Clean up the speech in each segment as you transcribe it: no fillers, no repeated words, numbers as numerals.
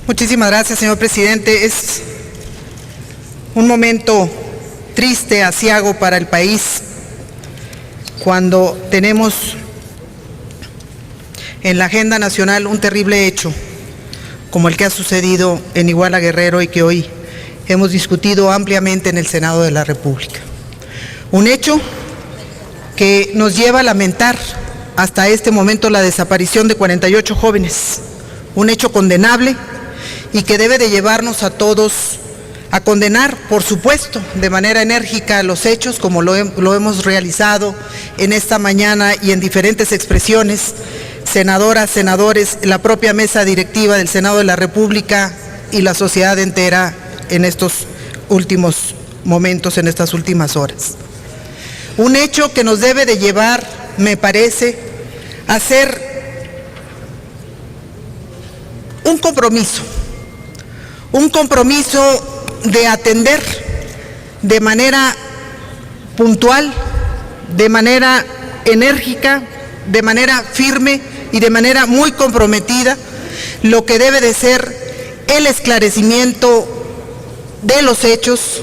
Muchísimas gracias, señor presidente. Es un momento triste, aciago para el país, cuando tenemos en la agenda nacional un terrible hecho, como el que ha sucedido en Iguala Guerrero y que hoy hemos discutido ampliamente en el Senado de la República. Un hecho que nos lleva a lamentar hasta este momento la desaparición de 48 jóvenes, un hecho condenable y que debe de llevarnos a todos a condenar, por supuesto, de manera enérgica los hechos, como lo hemos realizado en esta mañana y en diferentes expresiones, senadoras, senadores, la propia mesa directiva del Senado de la República y la sociedad entera en estos últimos momentos, en estas últimas horas. Un hecho que nos debe de llevar, me parece, a hacer un compromiso de atender de manera puntual, de manera enérgica, de manera firme y de manera muy comprometida lo que debe de ser el esclarecimiento de los hechos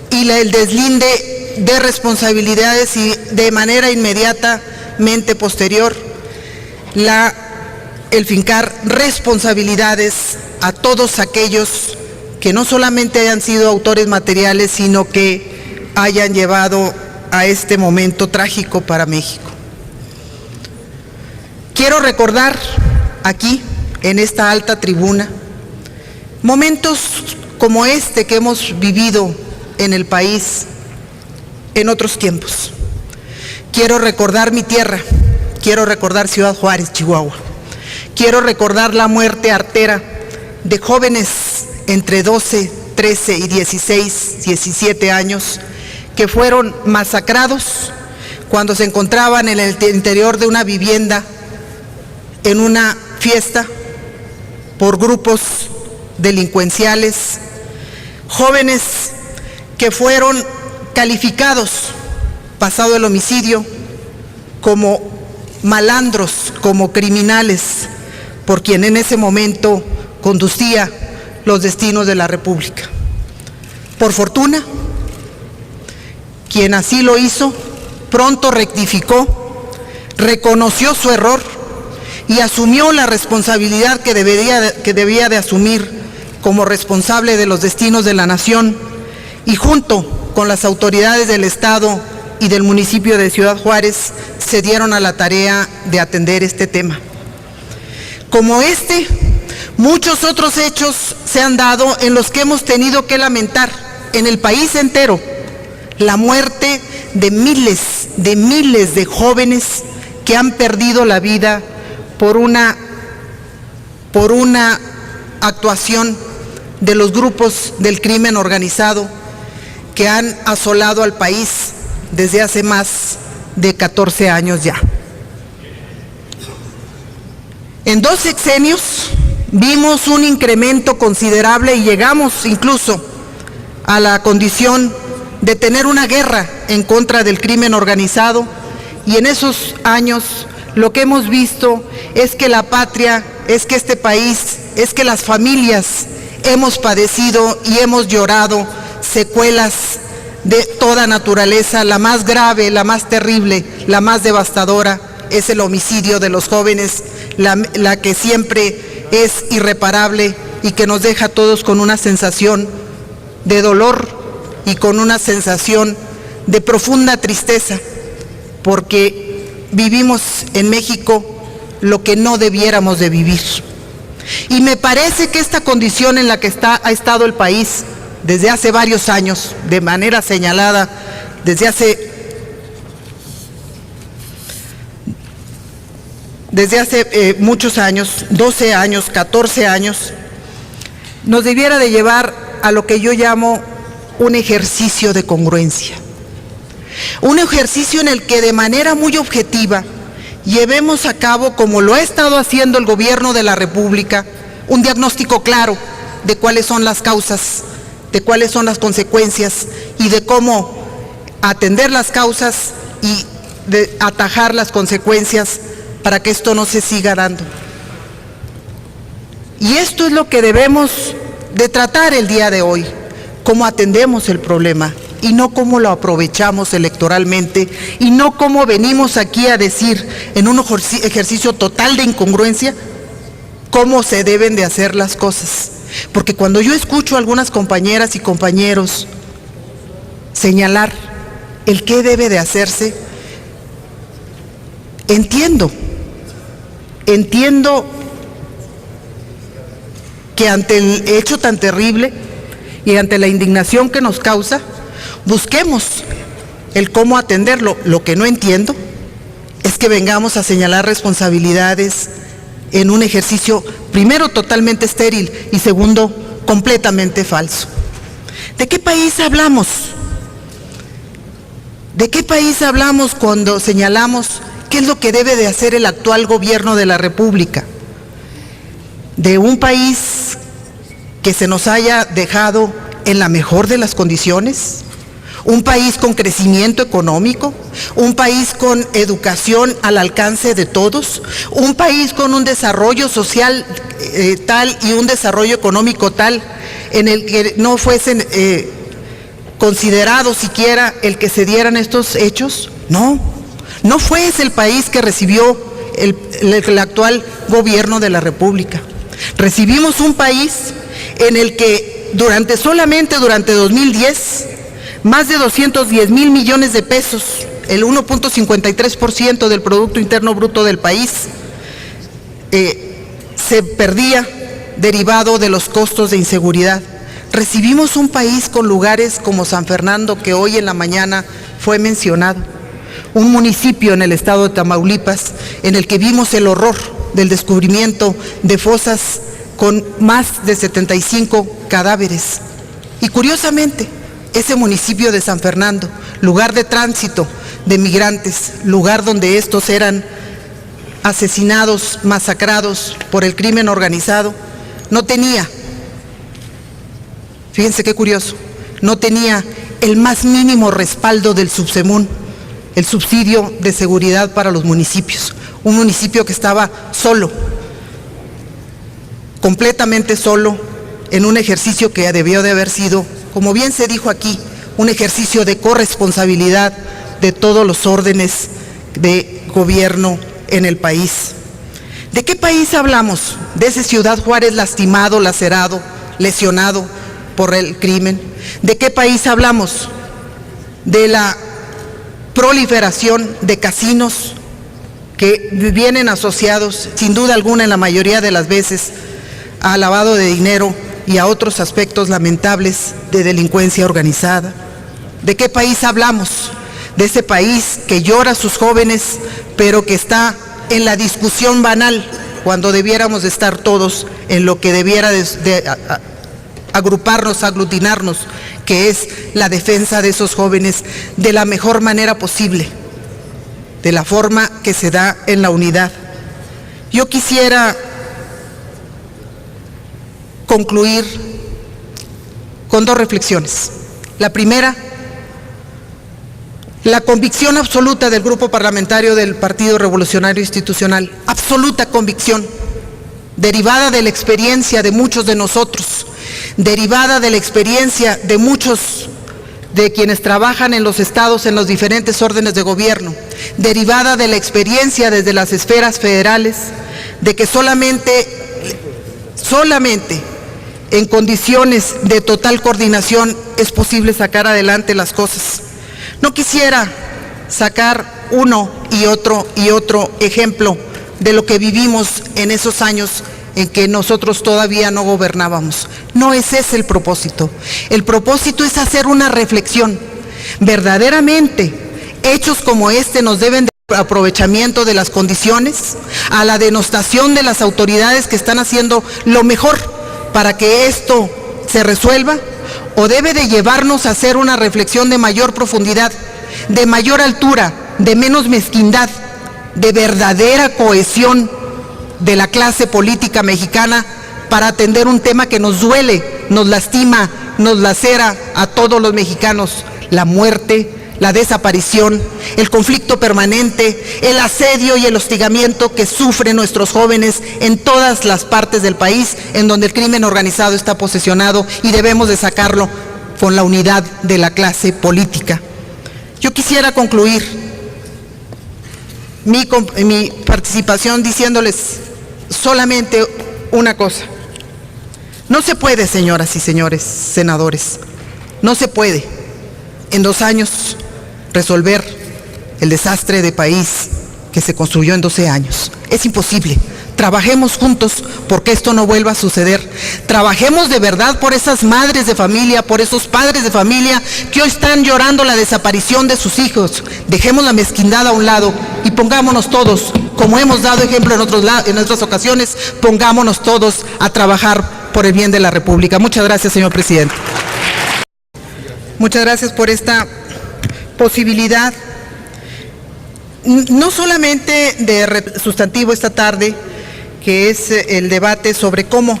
y el deslinde de responsabilidades y de manera inmediatamente posterior el fincar responsabilidades a todos aquellos que no solamente hayan sido autores materiales, sino que hayan llevado a este momento trágico para México. Quiero recordar aquí, en esta alta tribuna, momentos como este que hemos vivido en el país en otros tiempos. Quiero recordar mi tierra, quiero recordar Ciudad Juárez, Chihuahua. Quiero recordar la muerte artera de jóvenes entre 12, 13 y 16, 17 años que fueron masacrados cuando se encontraban en el interior de una vivienda en una fiesta por grupos delincuenciales, jóvenes que fueron calificados, pasado el homicidio, como malandros, como criminales, por quien en ese momento conducía los destinos de la República. Por fortuna, quien así lo hizo, pronto rectificó, reconoció su error y asumió la responsabilidad que debía de asumir como responsable de los destinos de la nación, y junto con las autoridades del Estado y del municipio de Ciudad Juárez se dieron a la tarea de atender este tema. Como este, muchos otros hechos se han dado en los que hemos tenido que lamentar en el país entero la muerte de miles de jóvenes que han perdido la vida por una actuación de los grupos del crimen organizado que han asolado al país desde hace más de 14 años ya. En 2 sexenios vimos un incremento considerable y llegamos incluso a la condición de tener una guerra en contra del crimen organizado, y en esos años lo que hemos visto es que la patria, es que este país, es que las familias hemos padecido y hemos llorado secuelas de toda naturaleza. La más grave, la más terrible, la más devastadora es el homicidio de los jóvenes, la que siempre es irreparable y que nos deja a todos con una sensación de dolor y con una sensación de profunda tristeza, porque vivimos en México lo que no debiéramos de vivir. Y me parece que esta condición en la que ha estado el país desde hace varios años, de manera señalada, desde hace muchos años, 12 años, 14 años, nos debiera de llevar a lo que yo llamo un ejercicio de congruencia. Un ejercicio en el que de manera muy objetiva llevemos a cabo, como lo ha estado haciendo el gobierno de la República, un diagnóstico claro de cuáles son las causas, de cuáles son las consecuencias y de cómo atender las causas y de atajar las consecuencias para que esto no se siga dando. Y esto es lo que debemos de tratar el día de hoy, cómo atendemos el problema y no cómo lo aprovechamos electoralmente y no cómo venimos aquí a decir en un ejercicio total de incongruencia cómo se deben de hacer las cosas. Porque cuando yo escucho a algunas compañeras y compañeros señalar el qué debe de hacerse, entiendo que ante el hecho tan terrible y ante la indignación que nos causa, busquemos el cómo atenderlo. Lo que no entiendo es que vengamos a señalar responsabilidades en un ejercicio, primero, totalmente estéril y segundo, completamente falso. ¿De qué país hablamos? ¿De qué país hablamos cuando señalamos qué es lo que debe de hacer el actual gobierno de la República? ¿De un país que se nos haya dejado en la mejor de las condiciones? ¿Un país con crecimiento económico? ¿Un país con educación al alcance de todos? ¿Un país con un desarrollo social tal y un desarrollo económico tal en el que no fuesen considerados siquiera el que se dieran estos hechos? No, no fue ese el país que recibió el actual gobierno de la República. Recibimos un país en el que solamente durante 2010, más de 210,000 millones de pesos, el 1.53% del Producto Interno Bruto del país, se perdía derivado de los costos de inseguridad. Recibimos un país con lugares como San Fernando, que hoy en la mañana fue mencionado, un municipio en el estado de Tamaulipas, en el que vimos el horror del descubrimiento de fosas con más de 75 cadáveres. Y curiosamente, ese municipio de San Fernando, lugar de tránsito de migrantes, lugar donde estos eran asesinados, masacrados por el crimen organizado, no tenía, fíjense qué curioso, no tenía el más mínimo respaldo del Subsemún, el subsidio de seguridad para los municipios. Un municipio que estaba solo, completamente solo, en un ejercicio que debió de haber sido, como bien se dijo aquí, un ejercicio de corresponsabilidad de todos los órdenes de gobierno en el país. ¿De qué país hablamos? ¿De ese Ciudad Juárez lastimado, lacerado, lesionado por el crimen? ¿De qué país hablamos? ¿De la proliferación de casinos que vienen asociados, sin duda alguna, en la mayoría de las veces, a lavado de dinero y a otros aspectos lamentables de delincuencia organizada? ¿De qué país hablamos? De ese país que llora a sus jóvenes, pero que está en la discusión banal, cuando debiéramos de estar todos en lo que debiera de agruparnos, aglutinarnos, que es la defensa de esos jóvenes de la mejor manera posible, de la forma que se da en la unidad. Yo quisiera concluir con dos reflexiones. La primera, la convicción absoluta del Grupo Parlamentario del Partido Revolucionario Institucional, absoluta convicción, derivada de la experiencia de muchos de nosotros, derivada de la experiencia de muchos de quienes trabajan en los estados, en los diferentes órdenes de gobierno, derivada de la experiencia desde las esferas federales, de que solamente en condiciones de total coordinación es posible sacar adelante las cosas. No quisiera sacar uno y otro ejemplo de lo que vivimos en esos años en que nosotros todavía no gobernábamos. No es ese el propósito. El propósito es hacer una reflexión. Verdaderamente, hechos como este nos deben de aprovechamiento de las condiciones, a la denostación de las autoridades que están haciendo lo mejor para que esto se resuelva, o debe de llevarnos a hacer una reflexión de mayor profundidad, de mayor altura, de menos mezquindad, de verdadera cohesión de la clase política mexicana para atender un tema que nos duele, nos lastima, nos lacera a todos los mexicanos: la muerte, la desaparición, el conflicto permanente, el asedio y el hostigamiento que sufren nuestros jóvenes en todas las partes del país en donde el crimen organizado está posesionado, y debemos de sacarlo con la unidad de la clase política. Yo quisiera concluir mi participación diciéndoles solamente una cosa. No se puede, señoras y señores senadores, no se puede en 2 años resolver el desastre de país que se construyó en 12 años. Es imposible. Trabajemos juntos porque esto no vuelva a suceder. Trabajemos de verdad por esas madres de familia, por esos padres de familia que hoy están llorando la desaparición de sus hijos. Dejemos la mezquindad a un lado y pongámonos todos, como hemos dado ejemplo en otras ocasiones, pongámonos todos a trabajar por el bien de la República. Muchas gracias, señor presidente. Muchas gracias por esta posibilidad, no solamente de sustantivo esta tarde, que es el debate sobre cómo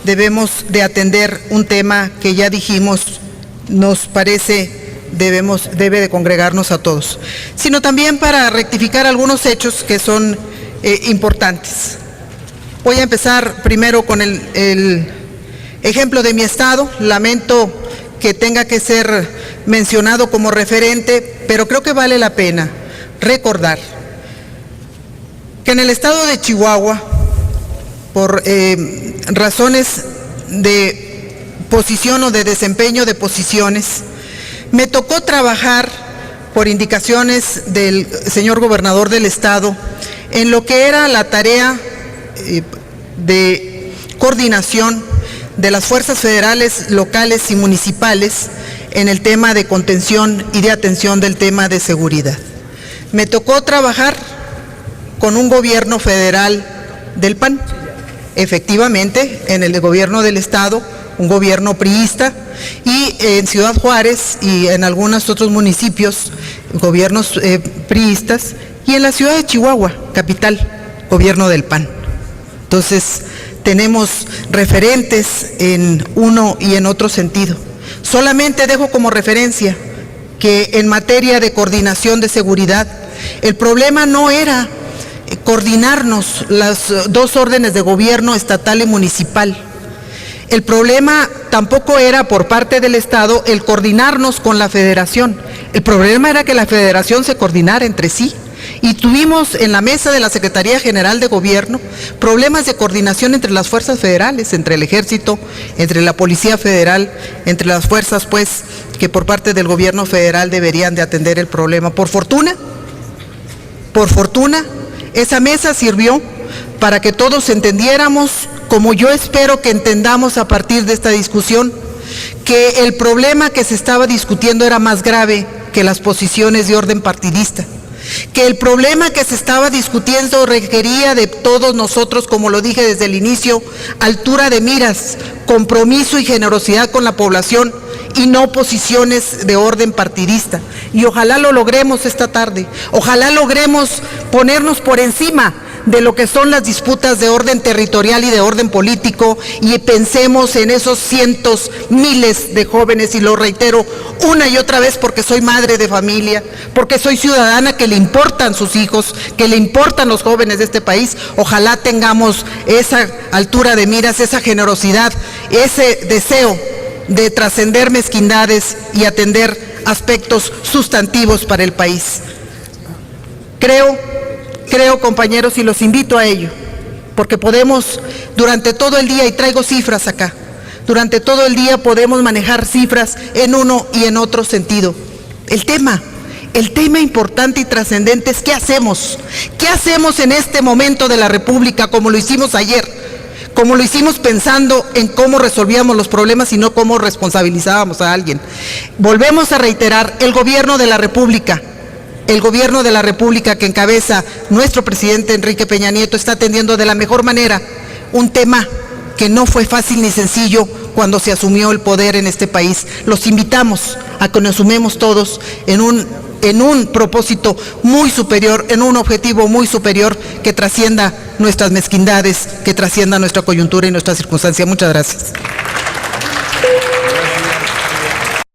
debemos de atender un tema que ya dijimos, nos parece debe de congregarnos a todos, sino también para rectificar algunos hechos que son importantes. Voy a empezar primero con el ejemplo de mi estado. Lamento que tenga que ser mencionado como referente, pero creo que vale la pena recordar que en el estado de Chihuahua, por razones de posición o de desempeño de posiciones, me tocó trabajar por indicaciones del señor gobernador del estado en lo que era la tarea de coordinación de las fuerzas federales, locales y municipales en el tema de contención y de atención del tema de seguridad. Me tocó trabajar con un gobierno federal del PAN, efectivamente en el gobierno del estado, un gobierno priista, y en Ciudad Juárez y en algunos otros municipios, gobiernos priistas, y en la ciudad de Chihuahua, capital, gobierno del PAN. Entonces, tenemos referentes en uno y en otro sentido. Solamente dejo como referencia que en materia de coordinación de seguridad, el problema no era coordinarnos las 2 órdenes de gobierno, estatal y municipal. El problema tampoco era por parte del Estado el coordinarnos con la Federación. El problema era que la Federación se coordinara entre sí. Y tuvimos en la mesa de la Secretaría General de Gobierno problemas de coordinación entre las fuerzas federales, entre el Ejército, entre la Policía Federal, entre las fuerzas, pues, que por parte del gobierno federal deberían de atender el problema. Por fortuna, esa mesa sirvió para que todos entendiéramos, como yo espero que entendamos a partir de esta discusión, que el problema que se estaba discutiendo era más grave que las posiciones de orden partidista, que el problema que se estaba discutiendo requería de todos nosotros, como lo dije desde el inicio, altura de miras, compromiso y generosidad con la población y no posiciones de orden partidista. Y ojalá lo logremos esta tarde, ojalá logremos ponernos por encima de lo que son las disputas de orden territorial y de orden político, y pensemos en esos cientos, miles de jóvenes, y lo reitero una y otra vez porque soy madre de familia, porque soy ciudadana que le importan sus hijos, que le importan los jóvenes de este país. Ojalá tengamos esa altura de miras, esa generosidad, ese deseo de trascender mezquindades y atender aspectos sustantivos para el país. Creo, compañeros, y los invito a ello, porque podemos durante todo el día, y traigo cifras acá, durante todo el día podemos manejar cifras en uno y en otro sentido. El tema importante y trascendente es ¿qué hacemos? ¿Qué hacemos en este momento de la República, como lo hicimos ayer? Como lo hicimos pensando en cómo resolvíamos los problemas y no cómo responsabilizábamos a alguien. Volvemos a reiterar, el gobierno de la República que encabeza nuestro presidente Enrique Peña Nieto está atendiendo de la mejor manera un tema que no fue fácil ni sencillo cuando se asumió el poder en este país. Los invitamos a que nos sumemos todos en un propósito muy superior, en un objetivo muy superior que trascienda nuestras mezquindades, que trascienda nuestra coyuntura y nuestra circunstancia. Muchas gracias.